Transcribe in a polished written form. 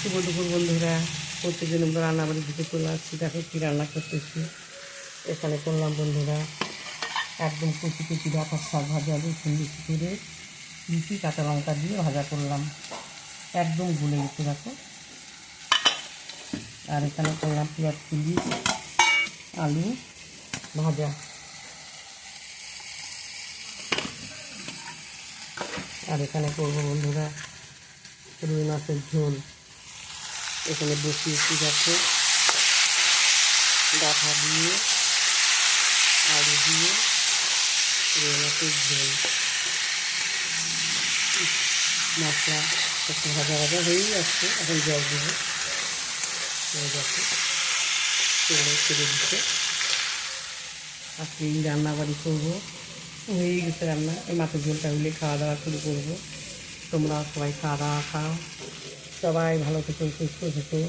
শুভ দুপুর বন্ধুরা, প্রত্যেকদিন আমরা রান্নাবাড়ির দিকে চলে আসছি। দেখো কী রান্না করতেছি। এখানে করলাম বন্ধুরা একদম কুচি কুচি ডাঁটার শাক ভাজা, রসুন বেশি করে লুচি কাঁচা লঙ্কা দিয়ে ভাজা করলাম, একদম গুলে গেছে দেখো। আর এখানে করলাম পেঁয়াজ চিলি আলু ভাজা। আর এখানে করবো বন্ধুরা রুই মাছের ঝোল। এখানে বসিয়েছি দেখো, ডাঁটা দিয়ে আলু দিয়ে রুই মাছের ঝোল। মশলা একটু ভাজা ভাজা হয়েই আসছে, এখন জল দেবো। দেখো তেলে ছেড়ে দিচ্ছে। আজকে এই রান্নাবাড়ি করবো, হয়েই গেছে রান্না। এই মাছের ঝোলটা হলে খাওয়া দাওয়া শুরু করবো। তোমরা সবাই খাওয়া দাওয়া খাও, সবাই ভালো থেকো, সুস্থ থেকো।